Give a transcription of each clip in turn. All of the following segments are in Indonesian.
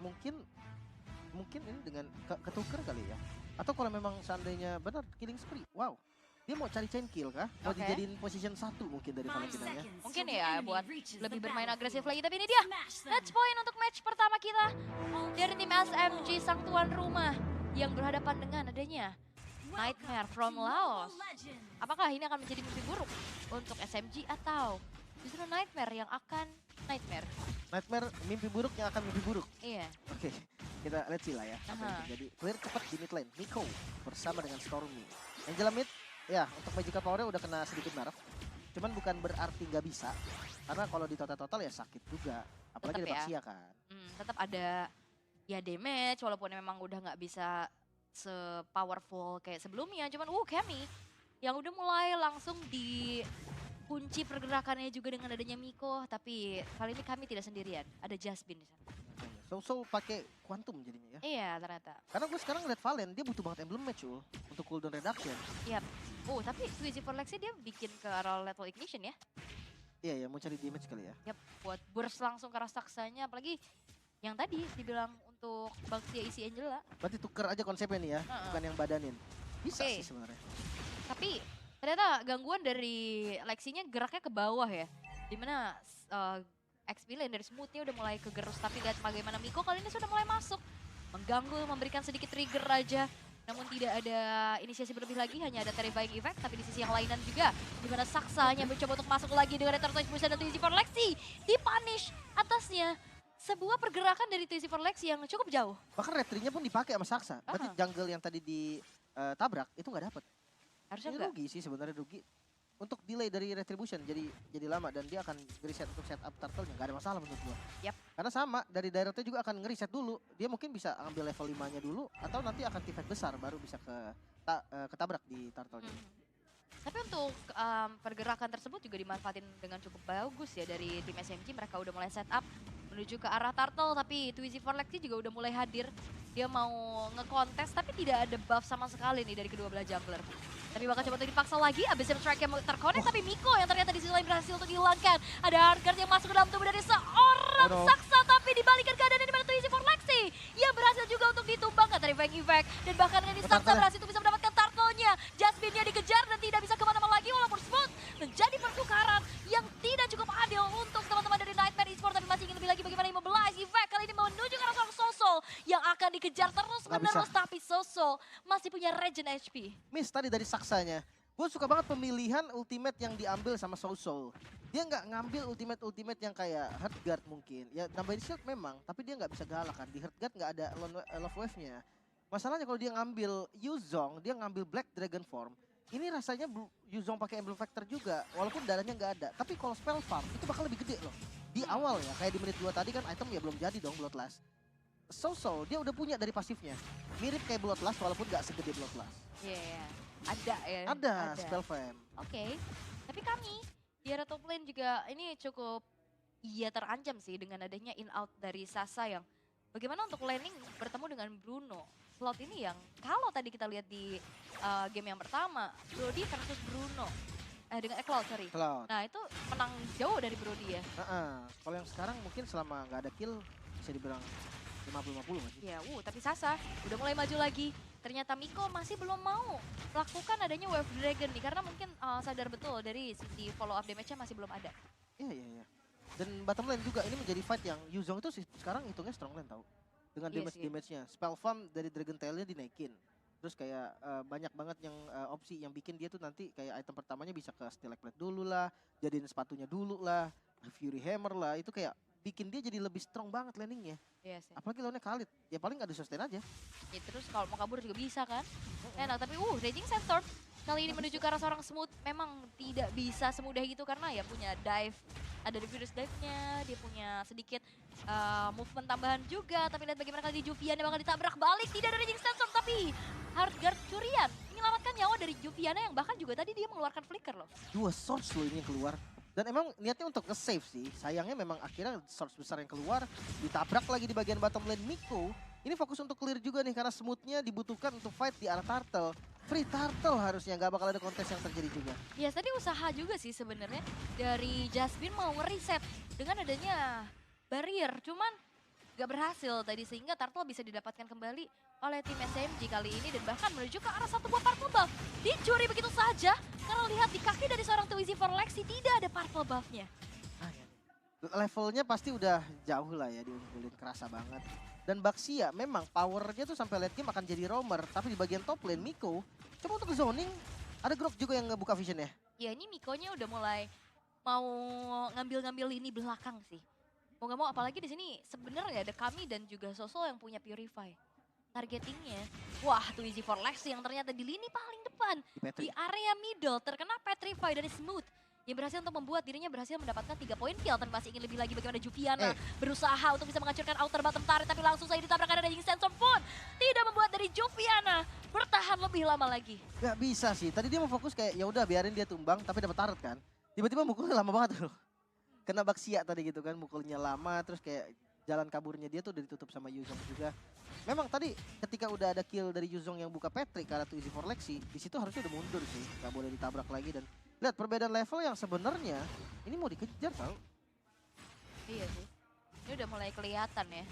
Mungkin mungkin ini dengan ketuker kali ya. Atau kalau memang seandainya benar killing spree, wow. Dia mau cari chain kill kah? Mau Oke. dijadiin position 1 mungkin dari Valentina ya. Mungkin ya buat lebih bermain agresif lagi. Tapi ini dia match point untuk match pertama kita dari tim SMG sang tuan rumah yang berhadapan dengan adanya Nightmare from Laos. Apakah ini akan menjadi mimpi buruk untuk SMG atau justru Nightmare yang akan Nightmare? Nightmare mimpi buruk yang akan mimpi buruk. Iya. Oke, kita let's see lah ya apa yang Aha. terjadi. Clear cepat di mid lane. Miko bersama dengan Stormy. Angela mid, ya untuk Magical Power-nya udah kena sedikit nerf. Cuman bukan berarti nggak bisa. Karena kalau di total-total ya sakit juga. Apalagi Tetep ada ya. Baxia kan. Tetap ada ya damage walaupun memang udah nggak bisa se-powerful kayak sebelumnya. Cuman Kemi yang udah mulai langsung dikunci pergerakannya juga dengan adanya Miko. Tapi kali ini kami tidak sendirian. Ada Jasmine di sana. So pakai Quantum jadinya ya. Iya ternyata. Karena gue sekarang ngeliat Valen, dia butuh banget emblem match untuk cooldown reduction. Yap. Tapi Twizy for Lexi dia bikin ke arah level ignition ya. Iya ya, mau cari damage kali ya. Yap, buat burst langsung ke arah saksanya. Apalagi yang tadi dibilang untuk Baxia isi Angela. Berarti tuker aja konsepnya nih ya, bukan yang badanin. Bisa Oke. sih sebenarnya. Tapi ternyata gangguan dari Lexinya geraknya ke bawah ya. Dimana XP lane dari smoothnya udah mulai kegerus. Tapi lihat bagaimana Miko kali ini sudah mulai masuk. Mengganggu, memberikan sedikit trigger aja. Namun tidak ada inisiasi berlebih lagi, hanya ada terrifying effect. Tapi di sisi yang lainan juga, dimana Saksanya mencoba untuk masuk lagi dengan Return Push dan Twizy for Lexi. Dipunish atasnya. Sebuah pergerakan dari Twizy for Lexi yang cukup jauh. Bahkan retry-nya pun dipakai sama Saksa. Berarti jungle yang tadi ditabrak itu nggak dapet. Harusnya Ini enggak. rugi sih sebenarnya, rugi. Untuk delay dari retribution jadi lama dan dia akan reset untuk setup turtle-nya, nggak ada masalah menurut gua. Yap. Karena sama dari directnya juga akan ngereset dulu. Dia mungkin bisa ambil level 5-nya dulu atau nanti akan tifet besar baru bisa ketabrak di turtle-nya. Tapi untuk pergerakan tersebut juga dimanfaatin dengan cukup bagus ya dari tim SMG. Mereka udah mulai setup menuju ke arah turtle, tapi Twizy for Lexi juga udah mulai hadir. Dia mau ngekontes tapi tidak ada buff sama sekali nih dari kedua belah jungler. Tapi bakal coba untuk dipaksa lagi, abis strike yang terkonek, tapi Miko yang ternyata di sisi lain berhasil untuk dihilangkan. Ada Hardguard yang masuk ke dalam tubuh dari seorang Saksa, tapi dibalikan keadaan di mana Twizy for Lexi yang berhasil juga untuk ditumbangkan dari Fang Effect. Dan bahkan ini Saksa berhasil untuk bisa mendapatkan turtle-nya. Jasmine-nya dikejar dan tidak bisa kemana-mana lagi, walaupun smooth menjadi pertukaran yang tidak cukup adil untuk teman-teman dari Nightmare Esports. Tapi masih ingin lebih lagi bagaimana Immobilize Effect kali ini menuju ke arah seorang Sosol yang akan dikejar terus-menerus. Tapi Sosol masih punya regen HP. Miss tadi dari Saksanya. Gue suka banget pemilihan ultimate yang diambil sama Soul. Dia nggak ngambil ultimate yang kayak Heartguard mungkin. Ya nambahin shield memang, tapi dia nggak bisa galak kan. Di Heartguard nggak ada love wave-nya. Masalahnya kalau dia ngambil Yuzong, dia ngambil Black Dragon Form. Ini rasanya Yuzong pakai Emblem Factor juga, walaupun darahnya nggak ada. Tapi kalau spell farm itu bakal lebih gede loh. Di awal ya, kayak di menit 2 tadi kan item ya belum jadi dong Bloodlust. Soul dia udah punya dari pasifnya. Mirip kayak Bloodlust walaupun nggak segede Bloodlust. Iya, ada ya. Ada spell farm. Oke, tapi kami di area top lane juga ini cukup terancam sih dengan adanya in out dari Sasa yang bagaimana untuk laning bertemu dengan Bruno. Slot ini yang kalau tadi kita lihat di game yang pertama, Brody versus Bruno. Dengan Cloud, sorry. Cloud. Nah itu menang jauh dari Brody ya. Kalau yang sekarang mungkin selama nggak ada kill bisa dibilang 50-50 nggak sih? Ya, tapi Sasa udah mulai maju lagi. Ternyata Miko masih belum mau melakukan adanya Wave Dragon nih. Karena mungkin sadar betul dari sisi follow up damage-nya masih belum ada. Iya. Dan bottom lane juga ini menjadi fight yang Yuzong itu sekarang hitungnya strong lane tau. Dengan damage-nya. Spell farm dari Dragon Tail-nya dinaikin. Terus kayak banyak banget yang opsi yang bikin dia tuh nanti kayak item pertamanya bisa ke Stilek Plate dulu lah. Jadiin sepatunya dulu lah. Fury Hammer lah. Itu kayak bikin dia jadi lebih strong banget landingnya. Iya sih. Apalagi lawannya Khalid. Ya paling gak sustain aja. Ya, terus kalau mau kabur juga bisa kan. Enak, tapi Raging Sandstorm kali ini menuju ke arah seorang Smooth memang tidak bisa semudah itu karena ya punya dive. Ada Furious Dive-nya, dia punya sedikit movement tambahan juga. Tapi lihat bagaimana kali di Juviana bakal ditabrak balik. Tidak ada Raging Sandstorm tapi Hardguard curian. Menyelamatkan nyawa dari Juviana yang bahkan juga tadi dia mengeluarkan flicker loh. 2 source loh ini yang keluar. Dan emang niatnya untuk nge-save sih. Sayangnya memang akhirnya source besar yang keluar. Ditabrak lagi di bagian bottom lane Miko. Ini fokus untuk clear juga nih karena smoothnya dibutuhkan untuk fight di arah turtle. Free turtle harusnya, nggak bakal ada kontes yang terjadi juga. Ya tadi usaha juga sih sebenarnya dari Jasmine mau ngereset dengan adanya barrier. Cuman gak berhasil tadi sehingga Turtle bisa didapatkan kembali oleh tim SMG kali ini dan bahkan menuju ke arah satu buah purple buff. Dicuri begitu saja karena lihat di kaki dari seorang Twizy for Lexi tidak ada purple buffnya. Levelnya pasti udah jauh lah ya, diunggulin kerasa banget. Dan Baxia memang powernya tuh sampai late game akan jadi roamer, tapi di bagian top lane Miko coba untuk zoning, ada Grok juga yang ngebuka vision ya. Ya ini Mikonya udah mulai mau ngambil-ngambil lini belakang sih. Mau gak mau apalagi di sini sebenarnya ada kami dan juga Soso yang punya Purify. Targetingnya, wah Twizy for Lexi yang ternyata di lini paling depan. Di Di area middle terkena Petrify dari Smooth. Yang berhasil untuk membuat dirinya berhasil mendapatkan 3 poin kill. Dan masih ingin lebih lagi bagaimana Juviana berusaha untuk bisa menghancurkan outer bottom turret. Tapi langsung saja ditabrak ada Raging Sensor pun. Tidak membuat dari Juviana bertahan lebih lama lagi. Gak bisa sih, tadi dia mau fokus kayak ya udah biarin dia tumbang tapi dapat turret kan. Tiba-tiba mukulnya lama banget loh. Kena Baxia tadi gitu kan, mukulnya lama terus kayak jalan kaburnya dia tuh udah ditutup sama Yuzong juga. Memang tadi ketika udah ada kill dari Yuzong yang buka Patrick ke arah Twizy for Lexi, di situ harusnya udah mundur sih, gak boleh ditabrak lagi. Dan lihat perbedaan level yang sebenarnya ini mau dikejar tau. Iya sih, ini udah mulai kelihatan ya.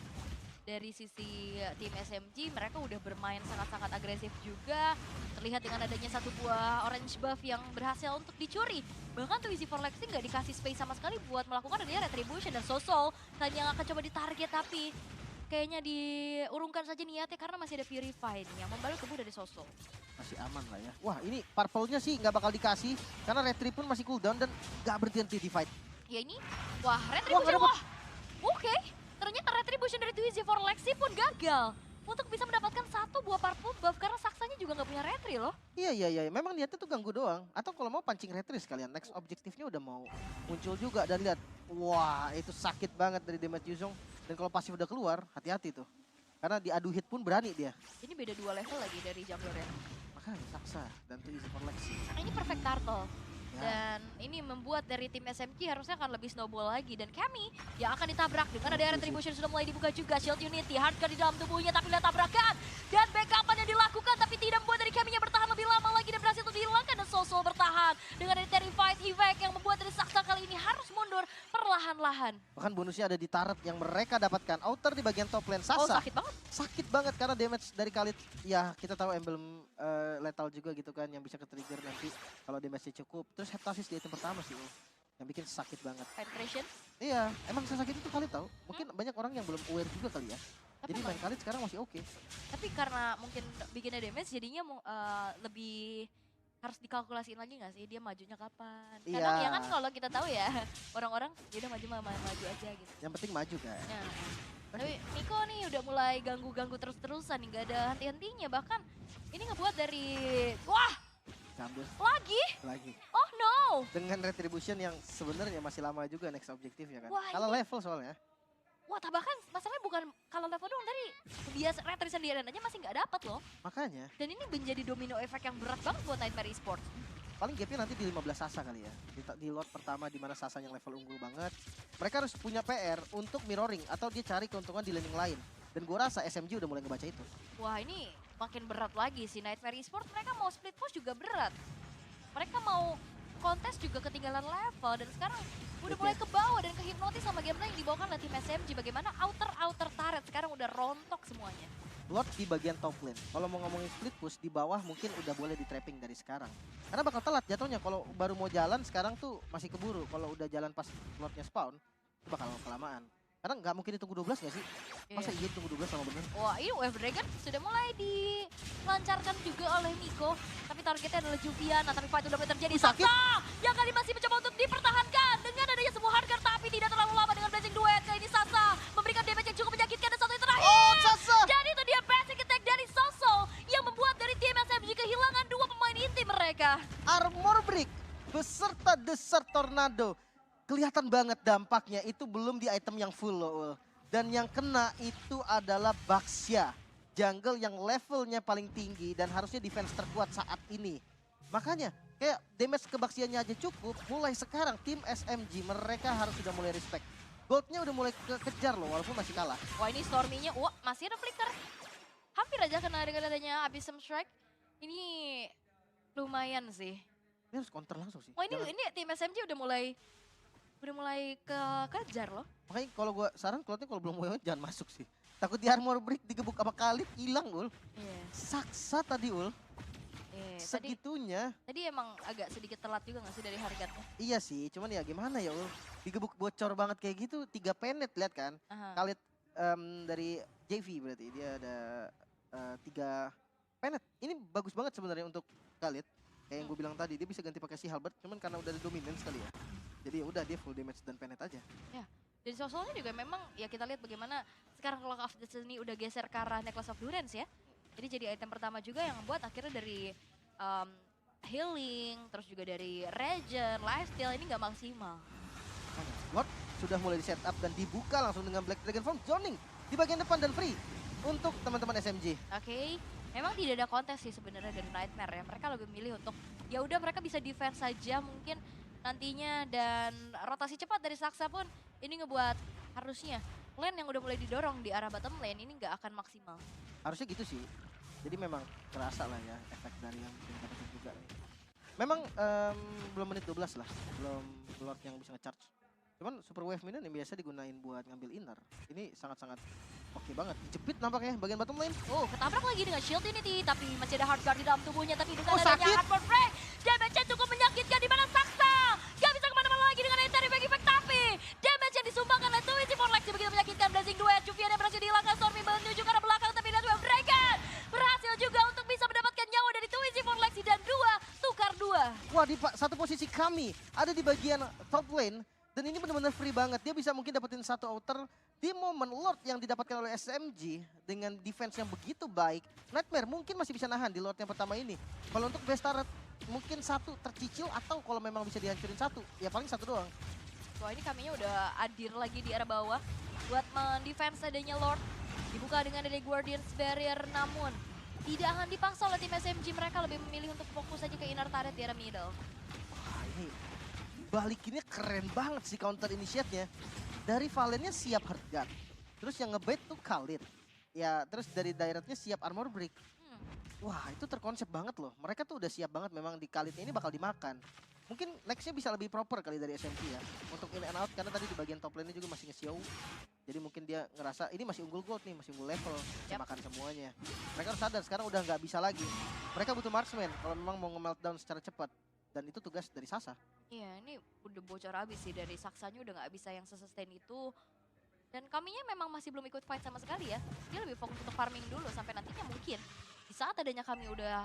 Dari sisi tim SMG mereka udah bermain sangat-sangat agresif juga. Terlihat dengan adanya satu buah orange buff yang berhasil untuk dicuri. Bahkan Twizy for Lexi nggak dikasih space sama sekali buat melakukan adanya retribution. Dan Soso tadi yang akan coba ditarget tapi kayaknya diurungkan saja niatnya karena masih ada Purify nih yang membalas tubuh dari Soso. Masih aman lah ya. Wah ini purple-nya sih nggak bakal dikasih karena retri pun masih cooldown dan nggak berhenti di fight. Ya ini, wah retribution, Wah, wah oke. Ternyata retribution dari Twizy for Lexi pun gagal untuk bisa mendapatkan satu buah purple buff karena saksanya juga nggak punya retri loh. Iya. Memang niatnya tuh ganggu doang. Atau kalau mau pancing retri sekalian. Next objektifnya udah mau muncul juga. Dan lihat, wah itu sakit banget dari damage Yuzong. Dan kalau pasif udah keluar, hati-hati tuh. Karena diadu hit pun berani dia. Ini beda 2 level lagi dari jungler ya. Makanya Saksa dan Twizy for Lexi. Karena ini perfect turtle. Ya. Dan ini membuat dari tim SMG harusnya akan lebih snowball lagi. Dan kami yang akan ditabrak dengan ada retribution sudah mulai dibuka juga. Shield Unity, hardcore di dalam tubuhnya tapi lihat tabrakan. Dan backupan yang dilakukan tapi tidak membuat dari kami yang bertahan lebih lama lagi. Dan berhasil untuk dihilangkan dan Soso bertahan. Dengan dari Terrified Effect yang membuat dari Saksa kali ini harus mundur perlahan-lahan. Bahkan bonusnya ada di turret yang mereka dapatkan. Outer di bagian top lane. Oh Sasa sakit banget. sakit banget karena damage dari Khalid. Ya kita tahu emblem lethal juga gitu kan. Yang bisa ke-trigger nanti kalau damage-nya cukup. Terus heptasis di item pertama sih. Yang bikin sakit banget. Penetration. Iya, emang sesakit itu Khalid tahu. Mungkin banyak orang yang belum aware juga kali ya. Tapi Jadi main Khalid sekarang masih oke. Tapi karena mungkin bikinnya damage jadinya lebih harus dikalkulasiin lagi nggak sih dia majunya kapan? Kadang Iya. ya kan kalau kita tahu ya orang-orang ya udah maju aja gitu. Yang penting maju kan. Nah, tapi Miko nih udah mulai ganggu-ganggu terus-terusan nih, nggak ada henti-hentinya. Bahkan ini ngebuat dari wah Ambil lagi. lagi. Oh no. Dengan retribution yang sebenarnya masih lama juga next objektif ya kan. Wah, Kalau ini- level soalnya. Wah, bahkan masalahnya bukan kalau level doang dari biasa retri sendirian aja masih nggak dapat loh. Makanya Dan ini menjadi domino effect yang berat banget buat Nightmare Esports. paling gapnya nanti di 15 Sasa kali ya. Di lot pertama di mana Sasa yang level unggul banget. Mereka harus punya PR untuk mirroring atau dia cari keuntungan di laning lain. Dan gue rasa SMG udah mulai ngebaca itu. Wah ini makin berat lagi sih Nightmare Esports. Mereka mau split push juga berat. Mereka mau kontes juga ketinggalan level. Dan sekarang udah mulai ke bawah dan kehipnotis sama gameplay yang dibawakan oleh tim SMG. Bagaimana outer turret sekarang udah rontok semuanya. Lot di bagian top lane. Kalau mau ngomongin split push di bawah mungkin udah boleh di trapping dari sekarang. Karena bakal telat jatuhnya kalau baru mau jalan sekarang tuh masih keburu. Kalau udah jalan pas Lordnya spawn itu bakal kelamaan. Karena nggak mungkin ditunggu 12 nggak sih? Masa iya ditunggu 12 sama bener? Wah ini Wave Dragon sudah mulai dilancarkan juga oleh Miko. Tapi targetnya adalah Juviana, tapi fight udah mulai terjadi. Sakit. Sasa yang kali masih mencoba untuk dipertahankan. Dengan adanya sebuah hardcore tapi tidak terlalu lama dengan Blazing Duet. Kali ini Sasa memberikan damage yang cukup menyakitkan dan satu yang terakhir. Oh, Sasa! Dan itu dia basic attack dari Soso yang membuat dari tim SMG kehilangan 2 pemain inti mereka. Armor break beserta Desert Tornado. Kelihatan banget dampaknya itu belum di item yang full loh. Ul. Dan yang kena itu adalah Baxia. Jungle yang levelnya paling tinggi dan harusnya defense terkuat saat ini. Makanya kayak damage ke Baxianya aja cukup. Mulai sekarang tim SMG mereka harus sudah mulai respect. Goldnya udah mulai kejar loh walaupun masih kalah. Wah ini Stormy-nya, wah masih ada flicker. Hampir aja kena dengan adanya Abyssal Strike. Ini lumayan sih. Ini harus counter langsung sih. Wah ini Jangan- tim SMG udah mulai kejar loh. Makanya kalau gua saran Cloud-nya kalau belum WO jangan masuk sih. Takut di armor break digebuk sama Khalid hilang ul. Iya. Saksa tadi ul. Tadi Segitunya. tadi emang agak sedikit telat juga nggak sih dari harganya? Iya sih, cuman ya gimana ya ul. Digebuk bocor banget kayak gitu 3 penet lihat kan. Aha. Khalid dari JV berarti dia ada 3 penet. Ini bagus banget sebenarnya untuk Khalid. Kayak yang gue bilang tadi, dia bisa ganti pakai si Halberd, cuman karena udah ada dominance kali ya. Jadi ya udah dia full damage dan penet aja. Dan soalnya juga memang ya kita lihat bagaimana sekarang Clock of Destiny udah geser ke arah Necklace of Durance ya. Jadi jadi item pertama juga yang buat akhirnya dari healing, terus juga dari regen, lifesteal ini nggak maksimal. Lord sudah mulai di setup dan dibuka langsung dengan Black Dragon Form zoning di bagian depan dan free untuk teman-teman SMG. Oke, memang tidak ada kontes sih sebenarnya dari Nightmare ya. Mereka lebih memilih untuk ya udah mereka bisa defense saja mungkin nantinya, dan rotasi cepat dari Saksa pun ini ngebuat harusnya lane yang udah mulai didorong di arah bottom lane ini nggak akan maksimal. Harusnya gitu sih. Jadi memang terasa lah ya efek dari yang dapetin juga nih. Memang belum menit 12 lah, belum Lord yang bisa nge-charge. Cuman super wave minion yang biasa digunain buat ngambil inner. Ini sangat-sangat oke banget. Dijepit nampaknya bagian bottom lane. Oh, ketabrak lagi dengan shield ini tapi masih ada hard guard di dalam tubuhnya, tapi dengan Oh, adanya sakit. hardcore break, damage-nya cukup menyakitkan di mana Saksa gak bisa kemana-mana lagi dengan entire effect, tapi damage yang disumbangkan oleh Twisty for Lexi begitu menyakitkan. Blazing Duet, Juvian yang berhasil dihilangkan, Stormy menuju ke arah belakang, tapi lihat Wave Dragon berhasil juga untuk bisa mendapatkan nyawa dari Twisty for Lexi, dan 2 tukar 2. Wah, di satu posisi kami ada di bagian top lane. Dan ini benar-benar free banget. Dia bisa mungkin dapetin satu outer di momen Lord yang didapatkan oleh SMG dengan defense yang begitu baik. Nightmare mungkin masih bisa nahan di Lord yang pertama ini. Kalau untuk best turret mungkin satu tercicil, atau kalau memang bisa dihancurin satu, ya paling satu doang. Wah, ini kaminya udah hadir lagi di arah bawah buat mendefense adanya Lord. Dibuka dengan ada Guardian's Barrier, namun tidak akan dipaksa oleh tim SMG. Mereka lebih memilih untuk fokus aja ke inner turret di arah middle. Wah, ini balikinnya keren banget sih counter initiate-nya. Dari Valennya siap hard guard. Terus yang ngebait tuh Khalid. Ya, terus dari directnya siap armor break. Wah, itu terkonsep banget loh. Mereka tuh udah siap banget memang di Khalid ini bakal dimakan. Mungkin nextnya bisa lebih proper kali dari SMG ya. Untuk in and out, karena tadi di bagian top lane juga masih nge-show. Jadi mungkin dia ngerasa ini masih unggul gold nih, masih unggul level. Bisa makan semuanya. Mereka harus sadar sekarang udah nggak bisa lagi. Mereka butuh marksman kalau memang mau nge-meltdown secara cepat. Dan itu tugas dari Sasa. Iya, ini udah bocor habis sih, dari Saksanya udah nggak bisa yang sesustain itu. Dan kaminya memang masih belum ikut fight sama sekali ya. Dia lebih fokus untuk farming dulu sampai nantinya mungkin di saat adanya kami udah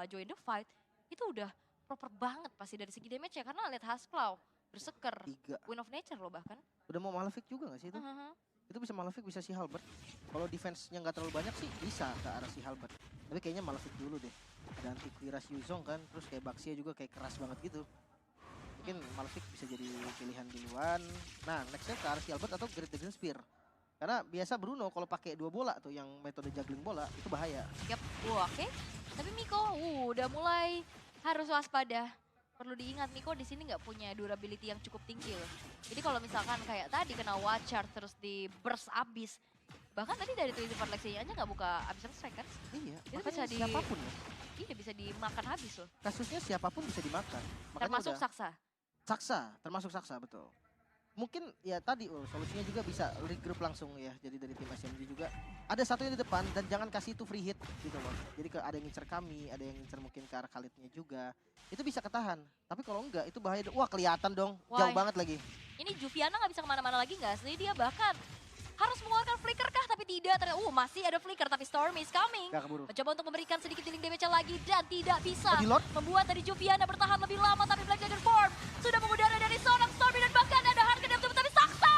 join the fight, itu udah proper banget pasti dari segi damage ya. Karena lihat Hasplau, Berserker, 3. Wind of Nature loh bahkan. Udah mau Malefic juga gak sih itu? Itu bisa Malefic, bisa si Halberd. Kalau defense-nya nggak terlalu banyak sih bisa ke arah si Halberd. Tapi kayaknya Malefic dulu deh. Ada anti-Quiras Yuzong kan, terus kayak Baxia juga kayak keras banget gitu. Mungkin Malefic bisa jadi pilihan duluan. Nah, nextnya ke arah si Halberd atau Great Dragon Spear. Karena biasa Bruno kalau pakai 2 bola tuh yang metode juggling bola itu bahaya. Yap, oke. Tapi Miko udah mulai harus waspada. Perlu diingat Miko di sini nggak punya durability yang cukup tinggi loh. Jadi kalau misalkan kayak tadi kena watch charge terus di burst abis, bahkan tadi dari Twisty for Lexi aja nggak buka abis strike kan? Iya, Itu makanya bisa siapapun ya. Iya, bisa dimakan habis loh. Kasusnya siapapun bisa dimakan. Makanya Termasuk udah- Saksa. Saksa, termasuk Saksa betul. Mungkin ya tadi solusinya juga bisa regroup langsung ya. Jadi dari tim SMG juga ada satu yang di depan dan jangan kasih itu free hit gitu loh. Jadi ada yang ngincer kami, ada yang ngincer mungkin ke arah Khalidnya juga. Itu bisa ketahan. Tapi kalau enggak itu bahaya. Wah, kelihatan dong. Wah. Jauh banget lagi. Ini Juviana nggak bisa kemana-mana lagi nggak sih? Dia bahkan harus mengeluarkan flicker kah? Tapi tidak. Ternyata, masih ada flicker tapi Storm is coming. Gak keburu. Mencoba untuk memberikan sedikit healing damage lagi dan tidak bisa. Oh, di Lord? Membuat dari Juviana bertahan lebih lama, tapi Black Dragon Form sudah mengudara dari seorang Stormy, dan bahkan ada harga yang tapi Saksa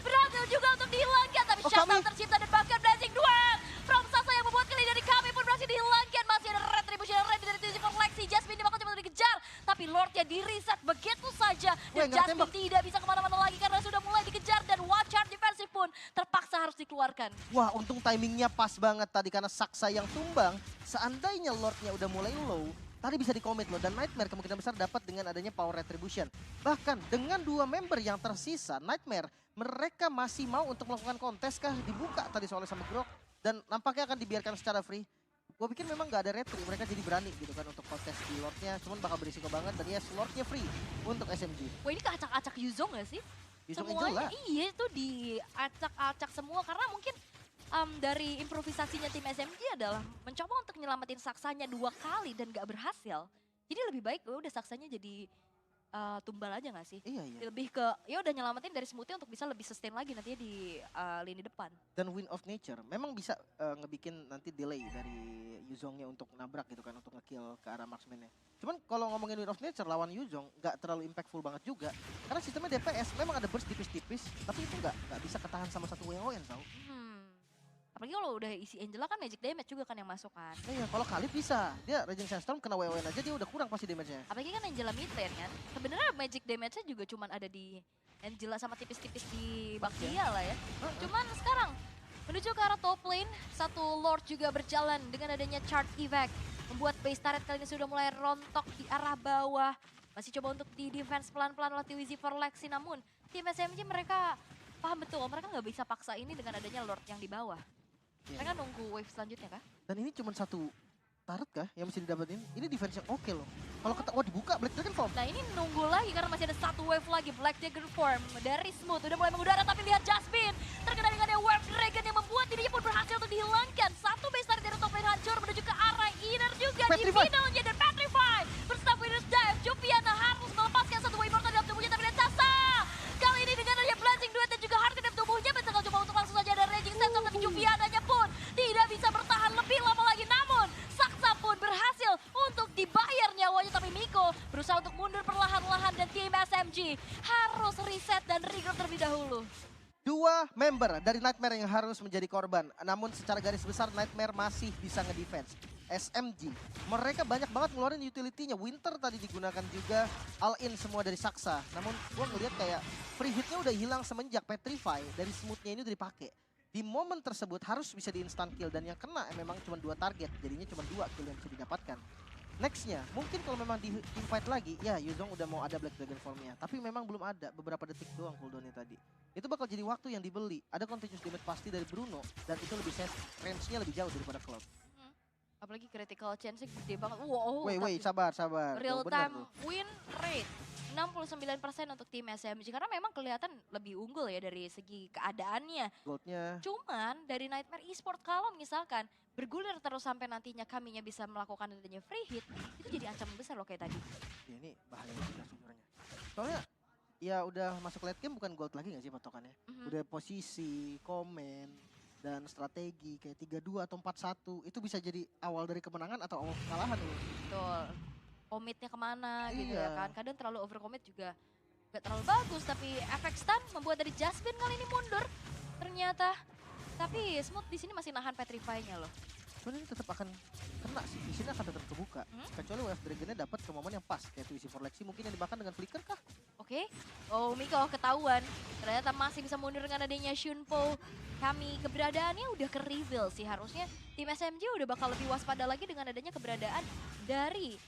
berhasil juga untuk dihilangkan. Tapi Oh, shutdown kami. tercipta dan bahkan Blazing Duet from Saksa yang membuat kali dari kami pun berhasil dihilangkan. Masih ada retribution ready dari Twisty for Lexi. Jasmine bakal coba dikejar, tapi Lordnya di reset begitu saja. Weh, Dan nggak Jasmine tembak. tidak bisa kemana-mana lagi karena sudah mulai dikejar, dan watch charge defensif pun terpaksa harus dikeluarkan. Wah, untung timingnya pas banget tadi karena Saksa yang tumbang. Seandainya Lordnya udah mulai low, tadi bisa di-commit loh. Dan Nightmare kemungkinan besar dapat dengan adanya power retribution. Bahkan dengan 2 member yang tersisa, Nightmare mereka masih mau untuk melakukan kontes kah? Dibuka tadi soalnya sama Grok. Dan nampaknya akan dibiarkan secara free. Gue pikir memang gak ada retri, mereka jadi berani gitu kan untuk kontes di Lordnya. Cuman bakal berisiko banget dan yes, Lordnya free untuk SMG. Wah, ini keacak-acak Yuzong gak sih? Yuzong semuanya Angela. iya itu diacak-acak semua karena mungkin dari improvisasinya tim SMG adalah mencoba untuk nyelamatin Saksanya 2 kali dan gak berhasil. Jadi lebih baik udah Saksanya jadi tumbal aja gak sih? Iya, iya. Lebih ke ya udah nyelamatin dari Smoothie untuk bisa lebih sustain lagi nantinya di lini depan. Dan Wind of Nature memang bisa ngebikin nanti delay dari Yuzongnya untuk nabrak gitu kan, untuk ngekill ke arah marksman-nya. Cuman kalau ngomongin Wind of Nature lawan Yuzong nggak terlalu impactful banget juga. Karena sistemnya DPS memang ada burst tipis-tipis, tapi itu nggak bisa ketahan sama satu WON tau. Apalagi kalau udah isi Angela kan magic damage juga kan yang masuk kan. Nah ya kalau Khalid bisa, dia Raging Sandstorm kena WON aja dia udah kurang pasti damage-nya. Apalagi kan Angela mid lane kan. Sebenarnya magic damage-nya juga cuman ada di Angela sama tipis-tipis di Baktia lah ya. Cuman sekarang menuju ke arah top lane, satu Lord juga berjalan dengan adanya chart evac. Membuat base turret kali ini sudah mulai rontok di arah bawah. Masih coba untuk di defense pelan-pelan oleh Twizy for Lexi, namun tim SMG mereka paham betul, mereka nggak bisa paksa ini dengan adanya Lord yang di bawah. Iya. Mereka nunggu wave selanjutnya kah? Dan ini cuma satu turret kah yang mesti didapetin? Ini defense yang oke loh. Kalau wah dibuka Black Dragon Form. Nah ini nunggu lagi karena masih ada satu wave lagi. Black Dragon Form dari Smooth udah mulai mengudara tapi lihat Jasmine terkena dengan wave dragon yang membuat dirinya pun berhasil untuk dihilangkan. Satu base turret dari top lane hancur menuju ke arah inner juga di Petrify. finalnya dan Petrify berstaff Winner's Dive. Jupiana harus melepaskan satu wave immortal dalam tubuhnya tapi lihat Sasa. Kali ini dengan adanya Blazing Duet dan juga Heart dalam tubuhnya Betul coba untuk langsung saja ada Raging Sandstorm tapi Jupiananya pun tidak bisa bertahan lebih lama lagi. Namun Saksa pun berhasil untuk dibayar nyawanya tapi Miko berusaha untuk mundur perlahan-lahan dan tim SMG harus reset dan regroup terlebih dahulu. 2 member dari Nightmare yang harus menjadi korban. Namun secara garis besar Nightmare masih bisa ngedefense. SMG, mereka banyak banget ngeluarin utility-nya. Winter tadi digunakan juga, all in semua dari Saksa. Namun gua ngeliat kayak free hit-nya udah hilang semenjak Petrify dari Smooth-nya ini udah dipakai. Di momen tersebut harus bisa di instant kill dan yang kena memang cuma 2 target. Jadinya cuma 2 kill yang bisa didapatkan. Nextnya, mungkin kalau memang di team fight lagi, ya Yuzong udah mau ada Black Dragon Form-nya. Tapi memang belum ada, beberapa detik doang cooldown-nya tadi. Itu bakal jadi waktu yang dibeli. Ada continuous damage pasti dari Bruno, dan itu lebih safe, range-nya lebih jauh daripada Cloud. Apalagi critical chance-nya gede banget. Wow, Wait, sabar. real Tuh, bener time tuh. win rate 69% untuk tim SMG karena memang kelihatan lebih unggul ya dari segi keadaannya. Gold-nya. Cuman dari Nightmare Esport kalau misalkan bergulir terus sampai nantinya kaminya bisa melakukan adanya free hit, itu jadi ancaman besar loh kayak tadi. Ya, ini bahaya juga sejujurnya. Soalnya, ya udah masuk late game bukan gold lagi gak sih patokannya? Udah posisi, komen, dan strategi kayak 3-2 atau 4-1 itu bisa jadi awal dari kemenangan atau awal kekalahan loh. Betul. Commitnya kemana gitu ya Iya. kan. Kadang terlalu overcommit juga gak terlalu bagus. Tapi efek stun membuat dari Jasmine kali ini mundur ternyata. Tapi Smooth di sini masih nahan Petrify-nya loh. Cuman ini tetap akan kena sih, di sini akan tetap kebuka. Kecuali Wave Dragon-nya dapat ke momen yang pas. Kayak Twizy for Lexi mungkin yang dimakan dengan flicker kah? Oke. Oh Miko ketahuan. Ternyata masih bisa mundur dengan adanya Shunpo. Kami keberadaannya udah ke reveal sih. Harusnya tim SMG udah bakal lebih waspada lagi dengan adanya keberadaan dari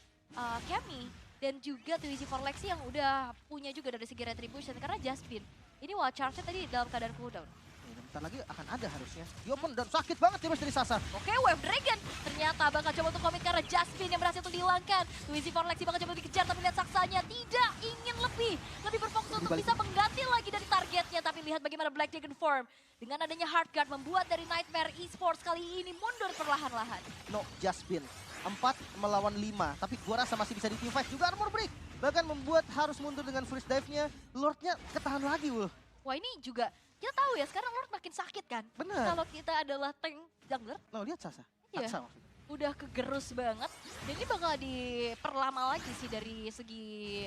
Kami dan juga Twizy for Lexi yang udah punya juga dari segi retribution karena Jasmine ini wild charge-nya tadi dalam keadaan cooldown. Ya, bentar lagi akan ada harusnya. Di open dan sakit banget damage dari Sasa. Oke, Wave Dragon ternyata bakal coba untuk komit karena Jasmine yang berhasil untuk dihilangkan. Twizy for Lexi bakal coba dikejar tapi lihat Saksanya tidak ingin lebih berfokus untuk Dibalik. bisa mengganti lagi dari targetnya. Tapi lihat bagaimana Black Dragon Form dengan adanya Hard Guard membuat dari Nightmare Esports kali ini mundur perlahan-lahan. No, Jasmine. 4 melawan 5, tapi gua rasa masih bisa di team fight juga armor break. Bahkan membuat harus mundur dengan Freeze Dive-nya. Lord-nya ketahan lagi, Wul. Wah ini juga kita tahu ya sekarang Lord makin sakit kan. Bener. Kalau kita adalah tank jungler No, lihat Sasa. Iya. Saksa maksudnya. udah kegerus banget. Dan ini bakal diperlama lagi sih dari segi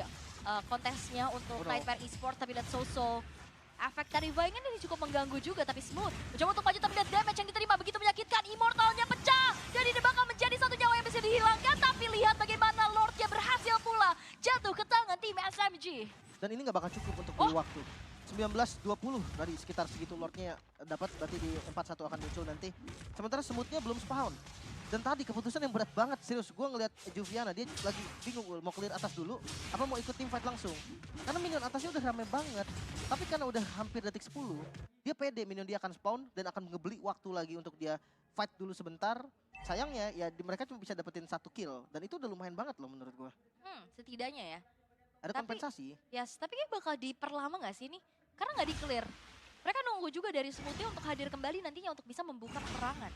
kontesnya untuk Bruno. Nightmare Esports. Tapi lihat So-So. Efek dari Vaingen ini cukup mengganggu juga tapi Smooth. Mencoba untuk maju tapi lihat damage yang diterima begitu menyakitkan. Immortalnya pecah. Jadi ini bakal menjadi satu nyawa yang bisa dihilangkan. Tapi lihat bagaimana Lordnya berhasil pula jatuh ke tangan tim SMG. Dan ini nggak bakal cukup untuk beli waktu. 19-20 dari sekitar segitu Lordnya dapat, berarti di 4-1 akan muncul nanti. Sementara Smooth-nya belum spawn. Dan tadi keputusan yang berat banget, serius. Gue ngeliat Juviana, dia lagi bingung mau clear atas dulu, apa mau ikut team fight langsung. Karena minion atasnya udah rame banget. Tapi karena udah hampir detik 10, dia pede minion dia akan spawn dan akan ngebeli waktu lagi untuk dia fight dulu sebentar. Sayangnya ya mereka cuma bisa dapetin 1 kill. Dan itu udah lumayan banget loh menurut gue. Setidaknya ya. Ada Tapi- kompensasi. Yes, tapi kayak bakal diperlama gak sih nih? Karena nggak di-clear. Mereka nunggu juga dari Smoothie untuk hadir kembali nantinya untuk bisa membuka peperangan.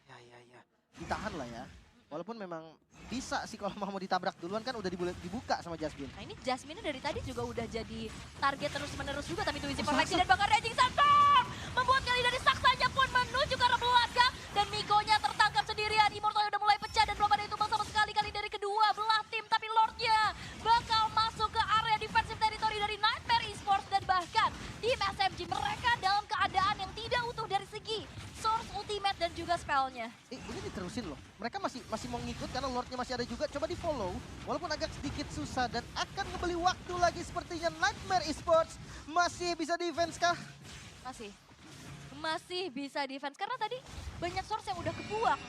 Ya. Ditahan lah ya. Walaupun memang bisa sih kalau mau ditabrak duluan kan udah dibuka sama Jasmine. Nah ini Jasmine dari tadi juga udah jadi target terus-menerus juga, tapi Twizy Oh, Forleksi Saksa. dan bahkan Raging Sandstorm membuat kali dari Saksanya pun menuju ke arah belakang dan Mikonya tertangkap sendirian. Immortal udah mulai pecah dan belum ada tumbang sama sekali kali dari kedua belah tim, tapi Lordnya bakal masuk ke area defensive territory dari Nightmare Esports dan bahkan tim SMG mereka dalam keadaan yang tidak utuh dari segi source ultimate dan juga spellnya. Ini diterusin loh. Mereka masih mau ngikut karena Lordnya masih ada juga. Coba di follow. Walaupun agak sedikit susah dan akan ngebeli waktu lagi sepertinya. Nightmare Esports masih bisa defense kah? Masih bisa defense karena tadi banyak source yang udah kebuang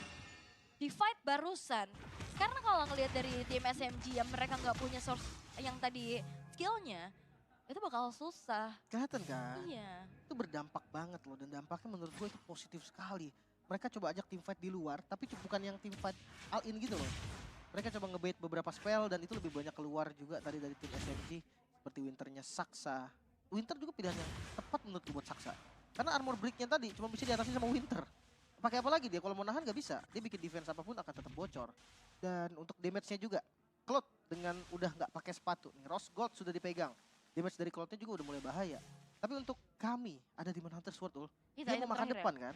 di fight barusan. Karena kalau ngelihat dari tim SMG yang mereka nggak punya source yang tadi skillnya, itu bakal susah. Kelihatan kan? Iya. Itu berdampak banget loh. Dan dampaknya menurut gue itu positif sekali. Mereka coba ajak tim fight di luar, tapi bukan yang tim fight all in gitu loh. Mereka coba ngebait beberapa spell dan itu lebih banyak keluar juga tadi dari tim SMG. Seperti Winternya Saksa. Winter juga pilihan yang tepat menurut gue buat Saksa. Karena armor breaknya tadi cuma bisa diatasi sama Winter. Pakai apa lagi dia? Kalau mau nahan nggak bisa. Dia bikin defense apapun akan tetap bocor. Dan untuk damage-nya juga. Cloud dengan udah nggak pakai sepatu. Nih, Rose Gold sudah dipegang. Damage dari Cloud-nya juga udah mulai bahaya. Tapi untuk kami ada Demon Hunter Sword loh. Itu Dia item mau makan terakhir ya? depan kan.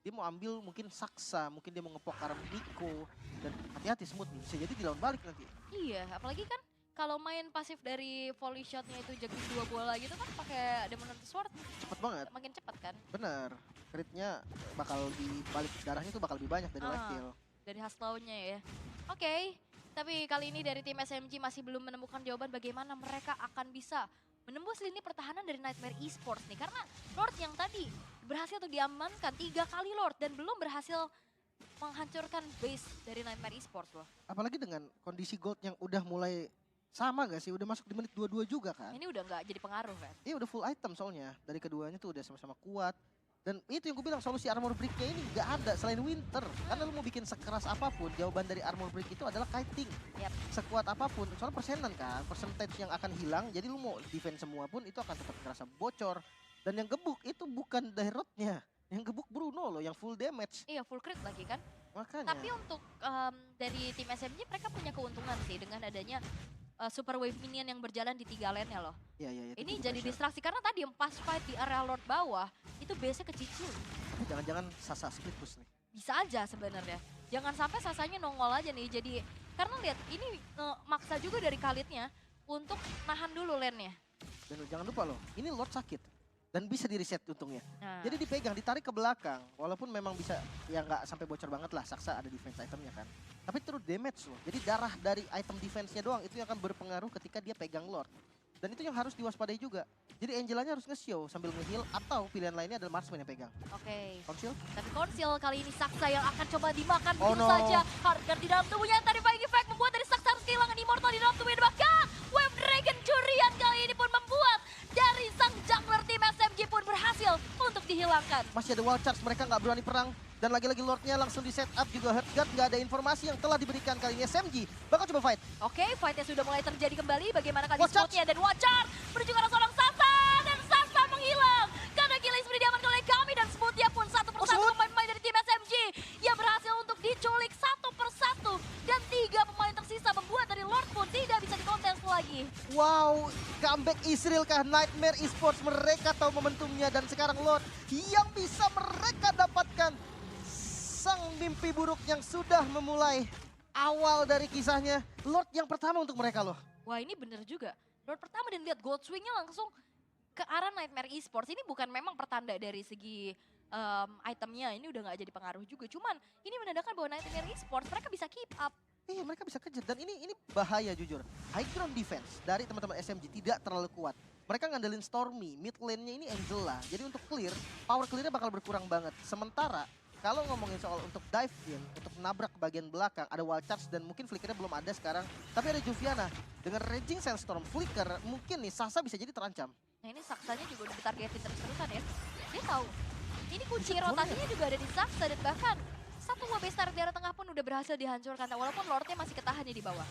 Dia mau ambil mungkin Saksa, mungkin dia mau ngepok arah Nico. Dan hati-hati Smooth nih, bisa jadi dilawan balik nanti. Iya, apalagi kan kalau main pasif dari volley shotnya itu jagung 2 bola gitu kan pakai Demon Hunter Sword Cepet banget, makin cepat kan bener. Critnya bakal dibalik darahnya tuh bakal lebih banyak dari life kill. dari Haslaunya ya. Oke, tapi kali ini dari tim SMG masih belum menemukan jawaban bagaimana mereka akan bisa menembus lini pertahanan dari Nightmare Esports nih. Karena Lord yang tadi berhasil untuk diamankan 3 kali Lord dan belum berhasil menghancurkan base dari Nightmare Esports loh. Apalagi dengan kondisi gold yang udah mulai sama gak sih? Udah masuk di menit 22 juga kan? Ini udah nggak jadi pengaruh kan. Iya udah full item soalnya. Dari keduanya tuh udah sama-sama kuat. Dan itu yang gue bilang solusi armor breaknya ini gak ada selain Winter. Karena lu mau bikin sekeras apapun, jawaban dari armor break itu adalah kiting. Yap. Sekuat apapun, soalnya persenan kan, percentage yang akan hilang. Jadi lu mau defense semua pun itu akan tetap kerasa bocor. Dan yang gebuk itu bukan Dairotnya. Yang gebuk Bruno loh, yang full damage. Iya full crit lagi kan. Makanya. Tapi untuk dari tim SMG mereka punya keuntungan sih dengan adanya super wave minion yang berjalan di 3 lane-nya loh. Iya. itu Ini juga jadi pressure. distraksi karena tadi yang pas fight di area Lord bawah itu base-nya kecicil. Tapi jangan-jangan Sasa split push nih. Bisa aja sebenarnya. Jangan sampai Sasanya nongol aja nih. Jadi karena lihat ini maksa juga dari Khalidnya untuk nahan dulu lane-nya. Dan jangan lupa loh, ini Lord sakit. Dan bisa di reset untungnya. Nah, Jadi dipegang, ditarik ke belakang. Walaupun memang bisa, ya nggak sampai bocor banget lah. Saksa ada defense itemnya kan. Tapi terus damage loh. Jadi darah dari item defense-nya doang itu yang akan berpengaruh ketika dia pegang Lord. Dan itu yang harus diwaspadai juga. Jadi Angelanya harus nge-show sambil nge-heal atau pilihan lainnya adalah Marksman yang pegang. oke. Konsil? Tapi Konsil kali ini Saksa yang akan coba dimakan Oh, begitu no. saja. Hardguard di dalam tubuhnya tadi Fighting Effect membuat dari Saksa harus kehilangan Immortal di dalam tubuhnya. Bahkan Wave Dragon curian kali ini pun membuat dari sang jungler tim SMG pun berhasil untuk dihilangkan. Masih ada wall charge, mereka nggak berani perang. Dan lagi-lagi Lordnya langsung di setup juga. Heartguard nggak ada informasi yang telah diberikan kali ini. SMG bakal coba fight. Oke, fightnya sudah mulai terjadi kembali. Bagaimana kali Watch out. spotnya dan Watchar menuju ke arah seorang Sasa dan Sasa menghilang karena killing spree diamankan oleh kami dan Smoothia pun satu persatu Smooth. pemain-pemain dari tim SMG yang berhasil untuk diculik satu persatu dan 3 pemain tersisa membuat dari Lord pun tidak bisa dikontes lagi. Wow, comeback Israel kah Nightmare Esports, mereka tahu momentumnya dan sekarang Lord yang bisa mereka dapatkan. Sang mimpi buruk yang sudah memulai awal dari kisahnya, Lord yang pertama untuk mereka loh. Wah ini bener juga. Lord pertama dan lihat gold swingnya langsung ke arah Nightmare Esports. Ini bukan memang pertanda dari segi itemnya, ini udah nggak jadi pengaruh juga. Cuman ini menandakan bahwa Nightmare Esports mereka bisa keep up. Iya, mereka bisa kejar dan ini bahaya jujur. High ground defense dari teman-teman SMG tidak terlalu kuat. Mereka ngandelin Stormy, mid lane-nya ini Angela. Jadi untuk clear, power clear-nya bakal berkurang banget. Sementara kalau ngomongin soal untuk dive in, untuk nabrak ke bagian belakang, ada wall charge dan mungkin flickernya belum ada sekarang. Tapi ada Juviana, dengan Raging Sandstorm, flicker, mungkin nih Sasa bisa jadi terancam. Nah ini Saksanya juga udah ditargetin terus-terusan ya. Dia tahu. Ini kunci Bisa rotasinya juga ada di Saksa dan bahkan satu wave start di arah tengah pun udah berhasil dihancurkan. Walaupun Lordnya masih ketahan di bawah.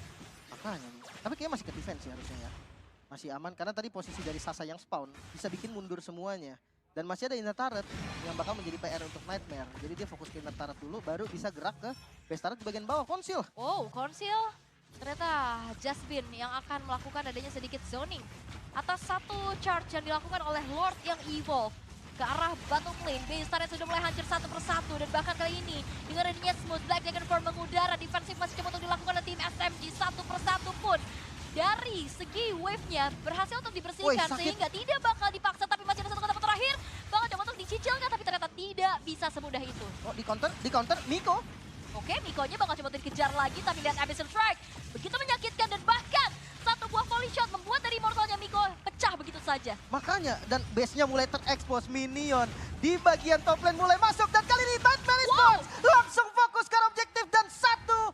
Makanya nih. Tapi kayaknya masih ke defense ya harusnya ya. Masih aman karena tadi posisi dari Sasa yang spawn bisa bikin mundur semuanya. Dan masih ada inner turret yang bakal menjadi PR untuk Nightmare. Jadi dia fokus ke inner turret dulu baru bisa gerak ke base turret di bagian bawah. Konsil. Oh, Konsil. Ternyata Jasmine yang akan melakukan adanya sedikit zoning atas satu charge yang dilakukan oleh Lord yang evolve ke arah bottom lane. Base turret sudah mulai hancur satu persatu dan bahkan kali ini dengan adanya Smooth Black Dragon Form mengudara, defensif masih coba untuk dilakukan oleh tim SMG satu persatu pun dari segi wave-nya berhasil untuk dibersihkan sehingga tidak bakal dipaksa, tapi masih ada satu kata terakhir bakal coba untuk dicicilkan tapi ternyata tidak bisa semudah itu. Oh, di counter Miko. Oke, Miko-nya bakal coba untuk dikejar lagi tapi lihat Abyssal Strike begitu menyakitkan dan bahkan satu buah volley shot membuat dari Immortal-nya Miko pecah begitu saja. Makanya, dan base-nya mulai terekspos. Minion di bagian top lane mulai masuk dan kali ini Nightmare is born.